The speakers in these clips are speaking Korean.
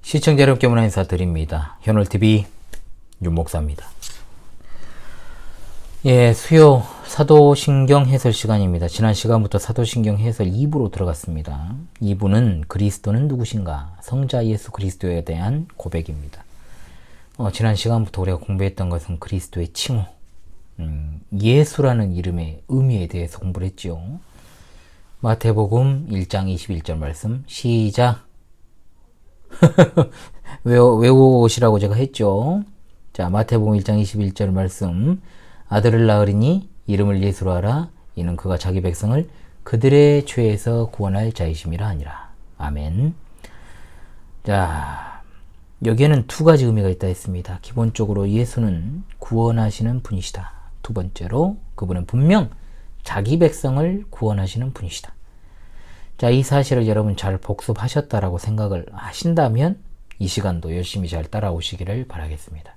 시청자 여러분께 문화 인사드립니다. 현월TV 윤목사입니다. 수요 사도신경 해설 시간입니다. 지난 시간부터 사도신경 해설 2부로 들어갔습니다. 2부는 그리스도는 누구신가? 성자 예수 그리스도에 대한 고백입니다. 지난 시간부터 우리가 공부했던 것은 그리스도의 칭호, 예수라는 이름의 의미에 대해서 공부를 했죠. 마태복음 1장 21절 말씀 시작. 외우시라고 제가 했죠. 자, 마태복음 1장 21절 말씀. 아들을 낳으리니 이름을 예수로 하라. 이는 그가 자기 백성을 그들의 죄에서 구원할 자이심이라 하니라. 아멘. 자, 여기에는 두 가지 의미가 있다 했습니다. 기본적으로 예수는 구원하시는 분이시다. 두 번째로 그분은 분명 자기 백성을 구원하시는 분이시다. 자, 이 사실을 여러분 잘 복습하셨다라고 생각을 하신다면 이 시간도 열심히 잘 따라오시기를 바라겠습니다.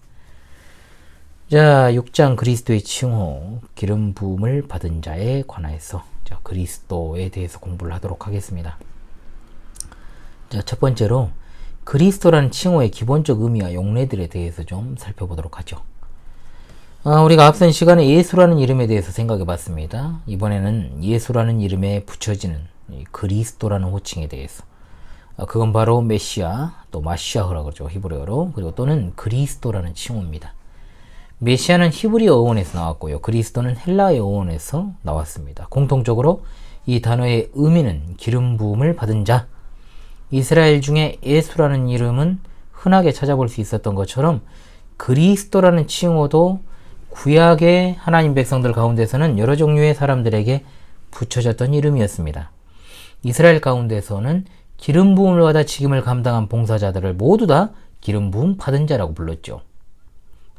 자, 6장 그리스도의 칭호, 기름 부음을 받은 자에 관하여서 그리스도에 대해서 공부를 하도록 하겠습니다. 자, 첫 번째로 그리스도라는 칭호의 기본적 의미와 용례들에 대해서 좀 살펴보도록 하죠. 우리가 앞선 시간에 예수라는 이름에 대해서 생각해 봤습니다. 이번에는 예수라는 이름에 붙여지는 그리스도라는 호칭에 대해서, 그건 바로 메시아, 또 마시아흐라고 그러죠, 히브리어로. 그리고 또는 그리스도라는 칭호입니다. 메시아는 히브리어 어원에서 나왔고요, 그리스도는 헬라어 어원에서 나왔습니다. 공통적으로 이 단어의 의미는 기름 부음을 받은 자. 이스라엘 중에 예수라는 이름은 흔하게 찾아볼 수 있었던 것처럼 그리스도라는 칭호도 구약의 하나님 백성들 가운데서는 여러 종류의 사람들에게 붙여졌던 이름이었습니다. 이스라엘 가운데서는 기름 부음을 받아 직임을 감당한 봉사자들을 모두 다 기름 부음 받은 자라고 불렀죠.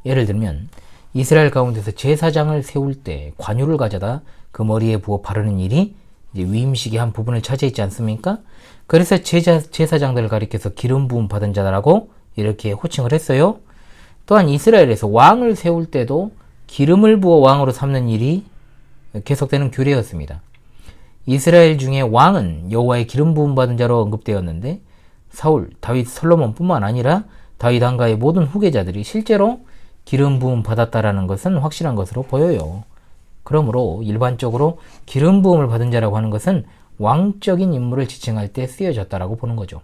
예를 들면 이스라엘 가운데서 제사장을 세울 때 관유를 가져다 그 머리에 부어 바르는 일이 이제 위임식의 한 부분을 차지했지 않습니까? 그래서 제사장들을 가리켜서 기름 부음 받은 자라고 이렇게 호칭을 했어요. 또한 이스라엘에서 왕을 세울 때도 기름을 부어 왕으로 삼는 일이 계속되는 규례였습니다. 이스라엘 중에 왕은 여호와의 기름 부음 받은 자로 언급되었는데 사울, 다윗, 솔로몬뿐만 아니라 다윗 왕가의 모든 후계자들이 실제로 기름 부음 받았다라는 것은 확실한 것으로 보여요. 그러므로 일반적으로 기름 부음을 받은 자라고 하는 것은 왕적인 인물을 지칭할 때 쓰여졌다라고 보는 거죠.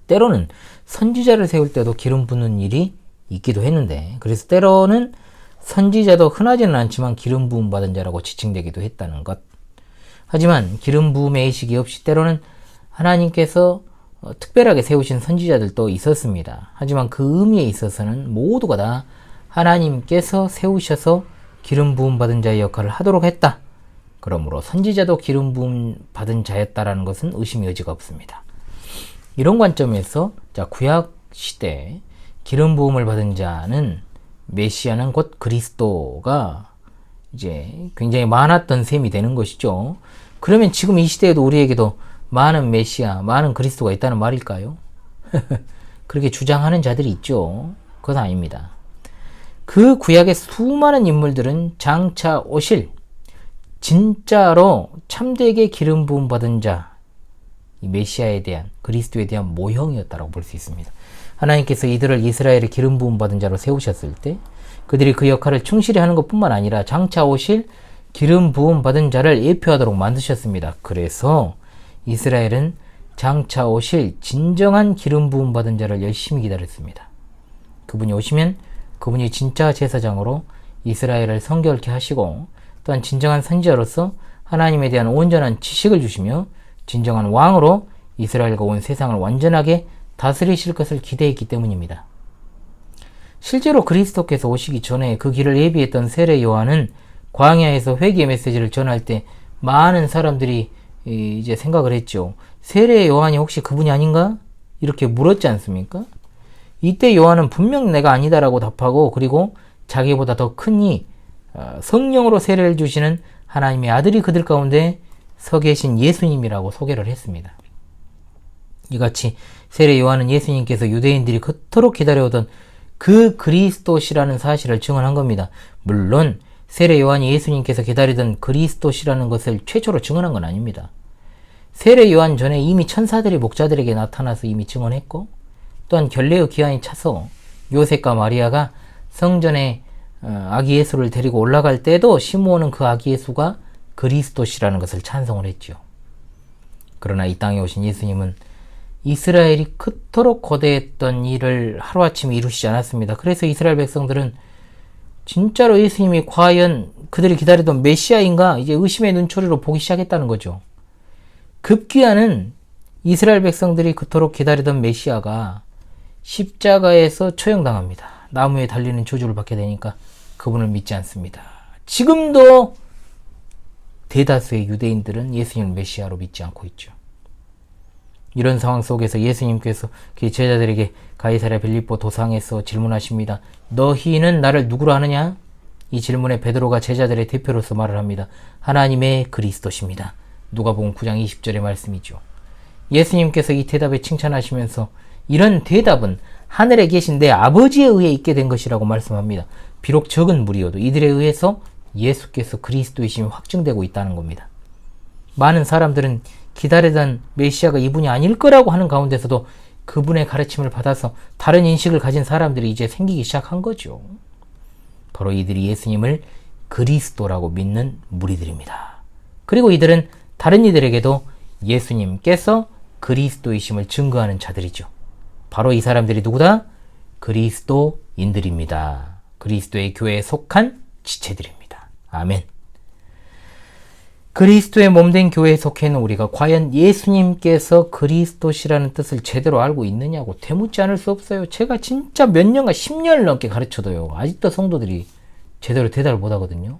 때로는 선지자를 세울 때도 기름 붓는 일이 있기도 했는데, 그래서 때로는 선지자도 흔하지는 않지만 기름 부음 받은 자라고 지칭되기도 했다는 것. 하지만 기름 부음의 의식이 없이 때로는 하나님께서 특별하게 세우신 선지자들도 있었습니다. 하지만 그 의미에 있어서는 모두가 다 하나님께서 세우셔서 기름 부음 받은 자의 역할을 하도록 했다. 그러므로 선지자도 기름 부음 받은 자였다라는 것은 의심의 여지가 없습니다. 이런 관점에서 구약 시대 기름 부음을 받은 자는 메시아는 곧 그리스도가 이제 굉장히 많았던 셈이 되는 것이죠. 그러면 지금 이 시대에도 우리에게도 많은 메시아, 많은 그리스도가 있다는 말일까요? 그렇게 주장하는 자들이 있죠. 그건 아닙니다. 그 구약의 수많은 인물들은 장차 오실 진짜로 참되게 기름 부음 받은 자, 이 메시아에 대한, 그리스도에 대한 모형이었다고 볼 수 있습니다. 하나님께서 이들을 이스라엘의 기름 부음 받은 자로 세우셨을 때 그들이 그 역할을 충실히 하는 것뿐만 아니라 장차 오실 기름 부음 받은 자를 예표하도록 만드셨습니다. 그래서 이스라엘은 장차 오실 진정한 기름 부음 받은 자를 열심히 기다렸습니다. 그분이 오시면 그분이 진짜 제사장으로 이스라엘을 성결케 하시고, 또한 진정한 선지자로서 하나님에 대한 온전한 지식을 주시며 진정한 왕으로 이스라엘과 온 세상을 완전하게 다스리실 것을 기대했기 때문입니다. 실제로 그리스도께서 오시기 전에 그 길을 예비했던 세례 요한은 광야에서 회개의 메시지를 전할 때 많은 사람들이 이제 생각을 했죠. 세례 요한이 혹시 그분이 아닌가? 이렇게 물었지 않습니까? 이때 요한은 분명 내가 아니다라고 답하고, 그리고 자기보다 더 큰 성령으로 세례를 주시는 하나님의 아들이 그들 가운데 서 계신 예수님이라고 소개를 했습니다. 이같이 세례 요한은 예수님께서 유대인들이 그토록 기다려오던 그 그리스도시라는 사실을 증언한 겁니다. 물론 세례 요한이 예수님께서 기다리던 그리스도시라는 것을 최초로 증언한 건 아닙니다. 세례 요한 전에 이미 천사들이 목자들에게 나타나서 이미 증언했고, 또한 결례의 기한이 차서 요셉과 마리아가 성전에 아기 예수를 데리고 올라갈 때도 시므온은 그 아기 예수가 그리스도시라는 것을 찬송을 했죠. 그러나 이 땅에 오신 예수님은 이스라엘이 그토록 거대했던 일을 하루아침에 이루시지 않았습니다. 그래서 이스라엘 백성들은 진짜로 예수님이 과연 그들이 기다리던 메시아인가 이제 의심의 눈초리로 보기 시작했다는 거죠. 급기야는 이스라엘 백성들이 그토록 기다리던 메시아가 십자가에서 처형당합니다. 나무에 달리는 저주를 받게 되니까 그분을 믿지 않습니다. 지금도 대다수의 유대인들은 예수님을 메시아로 믿지 않고 있죠. 이런 상황 속에서 예수님께서 그 제자들에게 가이사랴 빌립보 도상에서 질문하십니다. 너희는 나를 누구로 하느냐? 이 질문에 베드로가 제자들의 대표로서 말을 합니다. 하나님의 그리스도십니다. 누가복음 9장 20절의 말씀이죠. 예수님께서 이 대답에 칭찬하시면서 이런 대답은 하늘에 계신 내 아버지에 의해 있게 된 것이라고 말씀합니다. 비록 적은 무리여도 이들에 의해서 예수께서 그리스도이심이 확증되고 있다는 겁니다. 많은 사람들은 기다리던 메시아가 이분이 아닐 거라고 하는 가운데서도 그분의 가르침을 받아서 다른 인식을 가진 사람들이 이제 생기기 시작한 거죠. 바로 이들이 예수님을 그리스도라고 믿는 무리들입니다. 그리고 이들은 다른 이들에게도 예수님께서 그리스도이심을 증거하는 자들이죠. 바로 이 사람들이 누구다? 그리스도인들입니다. 그리스도의 교회에 속한 지체들입니다. 아멘. 그리스도의 몸된 교회에 속해 있는 우리가 과연 예수님께서 그리스도시라는 뜻을 제대로 알고 있느냐고 되묻지 않을 수 없어요. 제가 진짜 몇 년간 10년을 넘게 가르쳐도요. 아직도 성도들이 제대로 대답을 못 하거든요.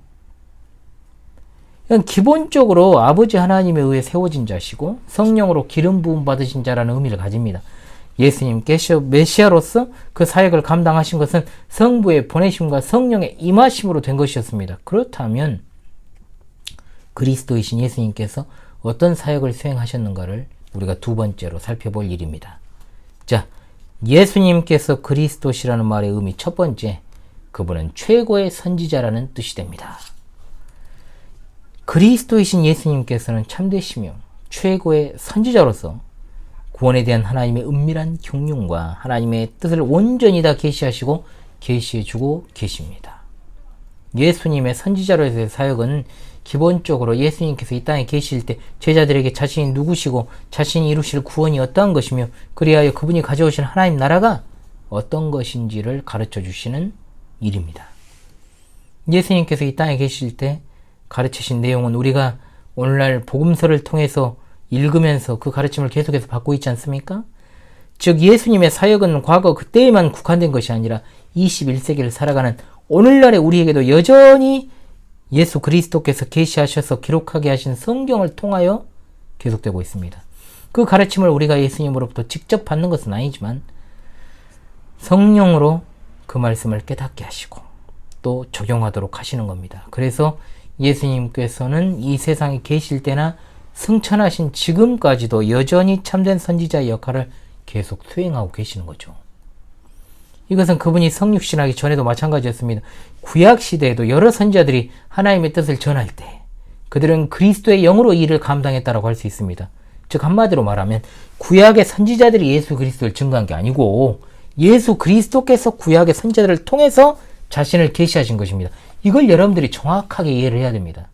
기본적으로 아버지 하나님에 의해 세워진 자시고 성령으로 기름 부음 받으신 자라는 의미를 가집니다. 예수님께서 메시아로서 그 사역을 감당하신 것은 성부의 보내심과 성령의 임하심으로 된 것이었습니다. 그렇다면 그리스도이신 예수님께서 어떤 사역을 수행하셨는가를 우리가 두 번째로 살펴볼 일입니다. 자, 예수님께서 그리스도시라는 말의 의미 첫 번째, 그분은 최고의 선지자라는 뜻이 됩니다. 그리스도이신 예수님께서는 참되시며 최고의 선지자로서 구원에 대한 하나님의 은밀한 경륜과 하나님의 뜻을 온전히 다 계시하시고 계시해주고 계십니다. 예수님의 선지자로서의 사역은 기본적으로 예수님께서 이 땅에 계실 때 제자들에게 자신이 누구시고 자신이 이루실 구원이 어떠한 것이며 그리하여 그분이 가져오신 하나님 나라가 어떤 것인지를 가르쳐 주시는 일입니다. 예수님께서 이 땅에 계실 때 가르치신 내용은 우리가 오늘날 복음서를 통해서 읽으면서 그 가르침을 계속해서 받고 있지 않습니까? 즉 예수님의 사역은 과거 그때에만 국한된 것이 아니라 21세기를 살아가는 오늘날의 우리에게도 여전히 예수 그리스도께서 계시하셔서 기록하게 하신 성경을 통하여 계속되고 있습니다. 그 가르침을 우리가 예수님으로부터 직접 받는 것은 아니지만 성령으로 그 말씀을 깨닫게 하시고 또 적용하도록 하시는 겁니다. 그래서 예수님께서는 이 세상에 계실 때나 승천하신 지금까지도 여전히 참된 선지자의 역할을 계속 수행하고 계시는 거죠. 이것은 그분이 성육신하기 전에도 마찬가지였습니다. 구약시대에도 여러 선지자들이 하나님의 뜻을 전할 때 그들은 그리스도의 영으로 이 일을 감당했다고 할 수 있습니다. 즉 한마디로 말하면 구약의 선지자들이 예수 그리스도를 증거한 게 아니고 예수 그리스도께서 구약의 선지자들을 통해서 자신을 계시하신 것입니다. 이걸 여러분들이 정확하게 이해를 해야 됩니다.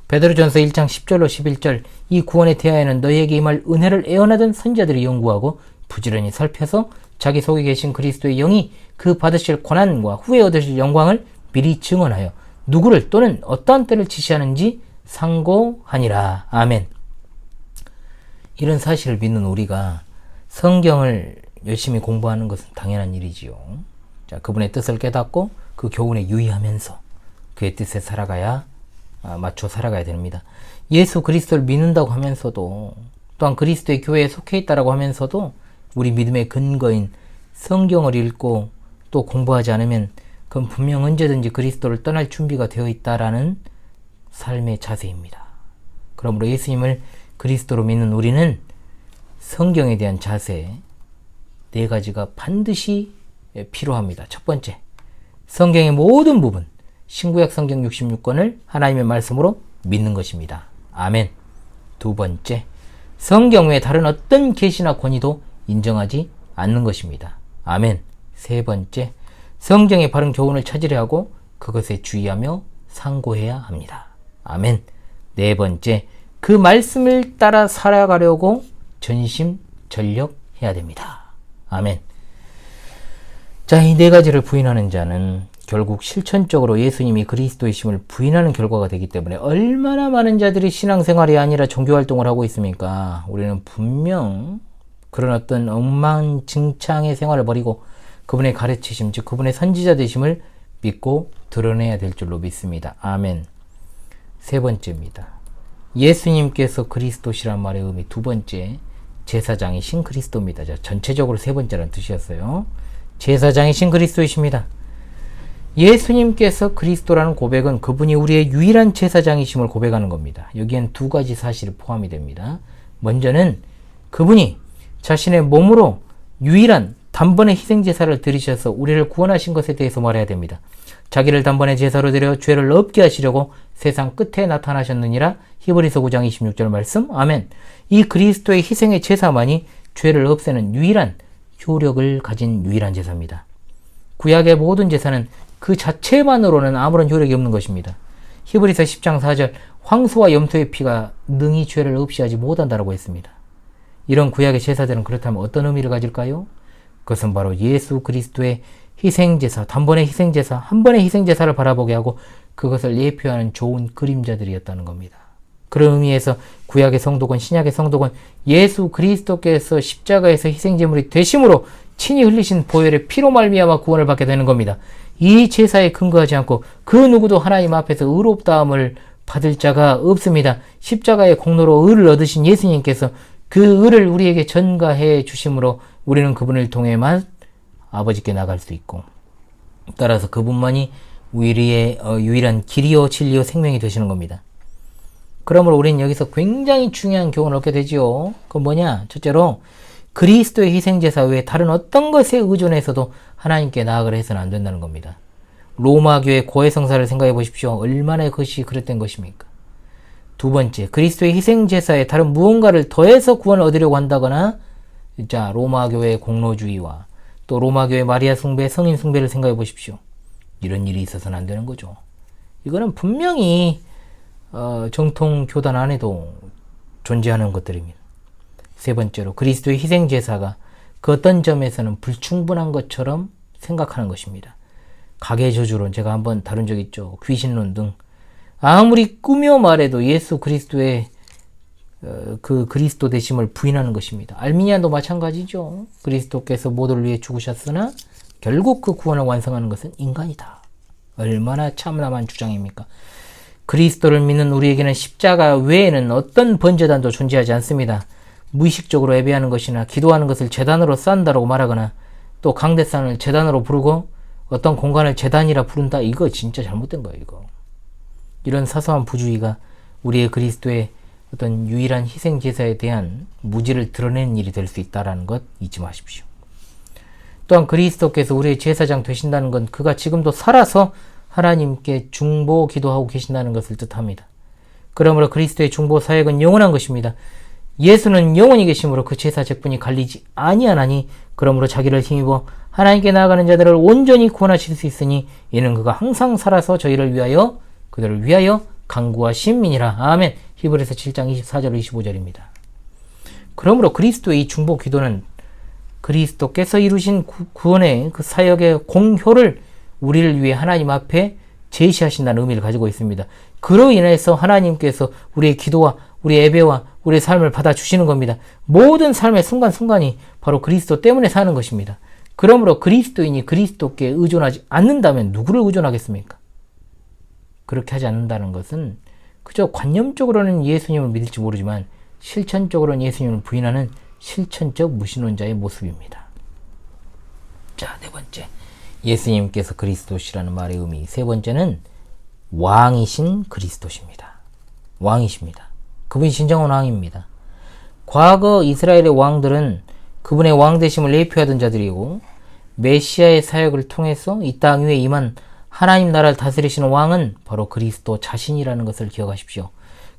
베드로전서 1장 10절로 11절 이 구원에 대하여는 너희에게 임할 은혜를 애원하던 선지자들이 연구하고 부지런히 살펴서 자기 속에 계신 그리스도의 영이 그 받으실 고난과 후에 얻으실 영광을 미리 증언하여 누구를 또는 어떠한 때를 지시하는지 상고하니라. 아멘. 이런 사실을 믿는 우리가 성경을 열심히 공부하는 것은 당연한 일이지요. 자, 그분의 뜻을 깨닫고 그 교훈에 유의하면서 그의 뜻에 맞춰 살아가야 됩니다. 예수 그리스도를 믿는다고 하면서도 또한 그리스도의 교회에 속해 있다고 하면서도 우리 믿음의 근거인 성경을 읽고 또 공부하지 않으면 그건 분명 언제든지 그리스도를 떠날 준비가 되어 있다라는 삶의 자세입니다. 그러므로 예수님을 그리스도로 믿는 우리는 성경에 대한 자세 4가지가 반드시 필요합니다. 첫 번째, 성경의 모든 부분, 신구약 성경 66권을 하나님의 말씀으로 믿는 것입니다. 아멘. 두 번째, 성경 외에 다른 어떤 계시나 권위도 인정하지 않는 것입니다. 아멘. 세 번째, 성경의 바른 교훈을 찾으려 하고 그것에 주의하며 상고해야 합니다. 아멘. 네 번째, 그 말씀을 따라 살아가려고 전심전력해야 됩니다. 아멘. 자, 이 네 가지를 부인하는 자는 결국 실천적으로 예수님이 그리스도이심을 부인하는 결과가 되기 때문에 얼마나 많은 자들이 신앙생활이 아니라 종교활동을 하고 있습니까? 우리는 분명 그런 어떤 엉망진창의 생활을 버리고 그분의 가르치심, 즉 그분의 선지자 되심을 믿고 드러내야 될 줄로 믿습니다. 아멘. 세 번째입니다. 예수님께서 그리스도시란 말의 의미. 두 번째, 제사장이신 그리스도입니다. 자, 전체적으로 세 번째라는 뜻이었어요. 제사장이신 그리스도이십니다. 예수님께서 그리스도라는 고백은 그분이 우리의 유일한 제사장이심을 고백하는 겁니다. 여기엔 두 가지 사실이 포함이 됩니다. 먼저는 그분이 자신의 몸으로 유일한 단번에 희생제사를 드리셔서 우리를 구원하신 것에 대해서 말해야 됩니다. 자기를 단번에 제사로 드려 죄를 없게 하시려고 세상 끝에 나타나셨느니라. 히브리서 9장 26절 말씀. 아멘. 이 그리스도의 희생의 제사만이 죄를 없애는 유일한 효력을 가진 유일한 제사입니다. 구약의 모든 제사는 그 자체만으로는 아무런 효력이 없는 것입니다. 히브리서 10장 4절 황소와 염소의 피가 능히 죄를 없이 하지 못한다라고 했습니다. 이런 구약의 제사들은 그렇다면 어떤 의미를 가질까요? 그것은 바로 예수 그리스도의 희생제사, 단번의 희생제사, 한 번의 희생제사를 바라보게 하고 그것을 예표하는 좋은 그림자들이었다는 겁니다. 그런 의미에서 구약의 성도건 신약의 성도건 예수 그리스도께서 십자가에서 희생제물이 되심으로 친히 흘리신 보혈의 피로 말미암아 구원을 받게 되는 겁니다. 이 제사에 근거하지 않고 그 누구도 하나님 앞에서 의롭다함을 받을 자가 없습니다. 십자가의 공로로 의를 얻으신 예수님께서 그 의를 우리에게 전가해 주심으로 우리는 그분을 통해만 아버지께 나갈 수 있고, 따라서 그분만이 우리의 유일한 길이요 진리요 생명이 되시는 겁니다. 그러므로 우리는 여기서 굉장히 중요한 교훈을 얻게 되지요. 그건 뭐냐? 첫째로 그리스도의 희생제사 외에 다른 어떤 것에 의존해서도 하나님께 나아가려 해서는 안 된다는 겁니다. 로마교회 고해성사를 생각해 보십시오. 얼마나 그것이 그릇된 것입니까? 두 번째, 그리스도의 희생제사에 다른 무언가를 더해서 구원을 얻으려고 한다거나, 자, 로마교회의 공로주의와 또 로마교회 마리아 숭배, 성인 숭배를 생각해 보십시오. 이런 일이 있어서는 안 되는 거죠. 이거는 분명히 정통 교단 안에도 존재하는 것들입니다. 세 번째로, 그리스도의 희생제사가 그 어떤 점에서는 불충분한 것처럼 생각하는 것입니다. 가계저주론 제가 한번 다룬 적 있죠. 귀신론 등 아무리 꾸며 말해도 예수 그리스도의 그 그리스도 되심을 부인하는 것입니다. 알미니안도 마찬가지죠. 그리스도께서 모두를 위해 죽으셨으나 결국 그 구원을 완성하는 것은 인간이다. 얼마나 참담한 주장입니까? 그리스도를 믿는 우리에게는 십자가 외에는 어떤 번제단도 존재하지 않습니다. 무의식적으로 예배하는 것이나 기도하는 것을 제단으로 쌓는다고 말하거나 또 강대상을 제단으로 부르고 어떤 공간을 제단이라 부른다. 이거 진짜 잘못된 거예요. 이거. 이런 사소한 부주의가 우리의 그리스도의 어떤 유일한 희생제사에 대한 무지를 드러내는 일이 될 수 있다는 것 잊지 마십시오. 또한 그리스도께서 우리의 제사장 되신다는 건 그가 지금도 살아서 하나님께 중보 기도하고 계신다는 것을 뜻합니다. 그러므로 그리스도의 중보 사역은 영원한 것입니다. 예수는 영원히 계심으로 그 제사 직분이 갈리지 아니하나니 그러므로 자기를 힘입어 하나님께 나아가는 자들을 온전히 구원하실 수 있으니 이는 그가 항상 살아서 저희를 위하여 그들을 위하여 간구하신 민이라. 아멘. 히브리서 7장 24절 25절입니다. 그러므로 그리스도의 이 중보 기도는 그리스도께서 이루신 구원의 그 사역의 공효를 우리를 위해 하나님 앞에 제시하신다는 의미를 가지고 있습니다. 그로 인해서 하나님께서 우리의 기도와 우리의 예배와 우리의 삶을 받아주시는 겁니다. 모든 삶의 순간순간이 바로 그리스도 때문에 사는 것입니다. 그러므로 그리스도인이 그리스도께 의존하지 않는다면 누구를 의존하겠습니까? 그렇게 하지 않는다는 것은 그저 관념적으로는 예수님을 믿을지 모르지만 실천적으로는 예수님을 부인하는 실천적 무신론자의 모습입니다. 자, 네 번째. 예수님께서 그리스도시라는 말의 의미. 세 번째는 왕이신 그리스도십니다. 왕이십니다. 그분이 진정한 왕입니다. 과거 이스라엘의 왕들은 그분의 왕되심을 예표하던 자들이고 메시아의 사역을 통해서 이 땅 위에 임한 하나님 나라를 다스리시는 왕은 바로 그리스도 자신이라는 것을 기억하십시오.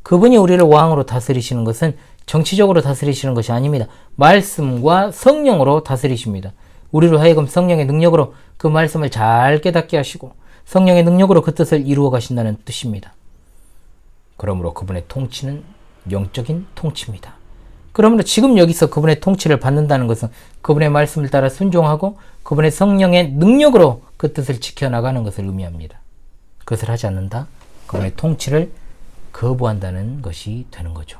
그분이 우리를 왕으로 다스리시는 것은 정치적으로 다스리시는 것이 아닙니다. 말씀과 성령으로 다스리십니다. 우리로 하여금 성령의 능력으로 그 말씀을 잘 깨닫게 하시고 성령의 능력으로 그 뜻을 이루어 가신다는 뜻입니다. 그러므로 그분의 통치는 영적인 통치입니다. 그러므로 지금 여기서 그분의 통치를 받는다는 것은 그분의 말씀을 따라 순종하고 그분의 성령의 능력으로 그 뜻을 지켜나가는 것을 의미합니다. 그것을 하지 않는다? 그분의 통치를 거부한다는 것이 되는 거죠.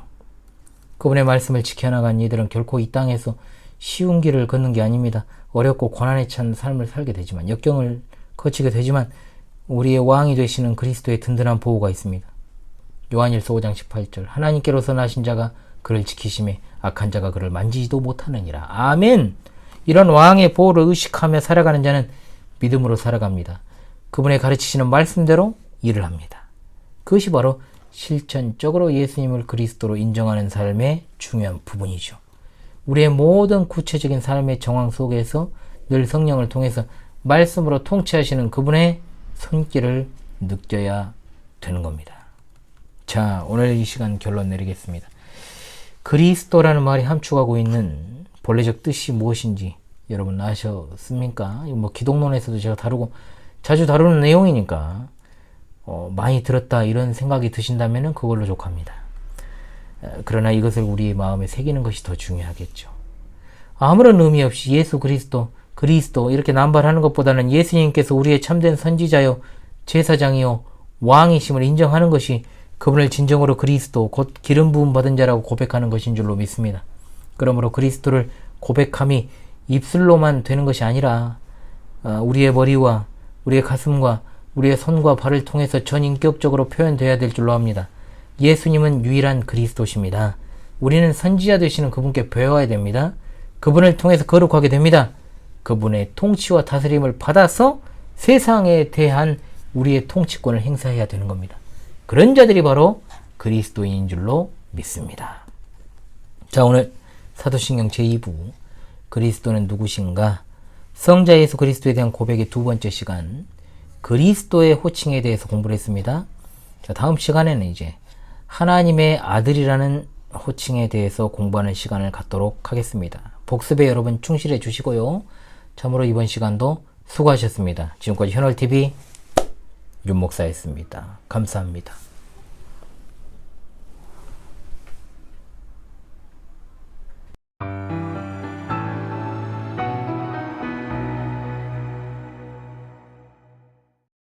그분의 말씀을 지켜나간 이들은 결코 이 땅에서 쉬운 길을 걷는 게 아닙니다. 어렵고 고난에 찬 삶을 살게 되지만, 역경을 거치게 되지만 우리의 왕이 되시는 그리스도의 든든한 보호가 있습니다. 요한일서 5장 18절, 하나님께로서 나신 자가 그를 지키심에 악한 자가 그를 만지지도 못하느니라. 아멘. 이런 왕의 보호를 의식하며 살아가는 자는 믿음으로 살아갑니다. 그분의 가르치시는 말씀대로 일을 합니다. 그것이 바로 실천적으로 예수님을 그리스도로 인정하는 삶의 중요한 부분이죠. 우리의 모든 구체적인 삶의 정황 속에서 늘 성령을 통해서 말씀으로 통치하시는 그분의 손길을 느껴야 되는 겁니다. 자, 오늘 이 시간 결론 내리겠습니다. 그리스도라는 말이 함축하고 있는 본래적 뜻이 무엇인지 여러분 아셨습니까? 뭐 기독론에서도 제가 자주 다루는 내용이니까 많이 들었다 이런 생각이 드신다면 그걸로 족합니다. 그러나 이것을 우리의 마음에 새기는 것이 더 중요하겠죠. 아무런 의미 없이 예수 그리스도 이렇게 남발하는 것보다는 예수님께서 우리의 참된 선지자요 제사장이요 왕이심을 인정하는 것이 그분을 진정으로 그리스도 곧 기름 부음 받은 자라고 고백하는 것인 줄로 믿습니다. 그러므로 그리스도를 고백함이 입술로만 되는 것이 아니라 우리의 머리와 우리의 가슴과 우리의 손과 발을 통해서 전인격적으로 표현되어야 될 줄로 압니다. 예수님은 유일한 그리스도십니다. 우리는 선지자 되시는 그분께 배워야 됩니다. 그분을 통해서 거룩하게 됩니다. 그분의 통치와 다스림을 받아서 세상에 대한 우리의 통치권을 행사해야 되는 겁니다. 그런 자들이 바로 그리스도인인 줄로 믿습니다. 자, 오늘 사도신경 제2부 그리스도는 누구신가? 성자 예수 그리스도에 대한 고백의 두 번째 시간, 그리스도의 호칭에 대해서 공부를 했습니다. 자, 다음 시간에는 이제 하나님의 아들이라는 호칭에 대해서 공부하는 시간을 갖도록 하겠습니다. 복습에 여러분 충실해 주시고요. 참으로 이번 시간도 수고하셨습니다. 지금까지 현월TV 윤목사였습니다. 감사합니다.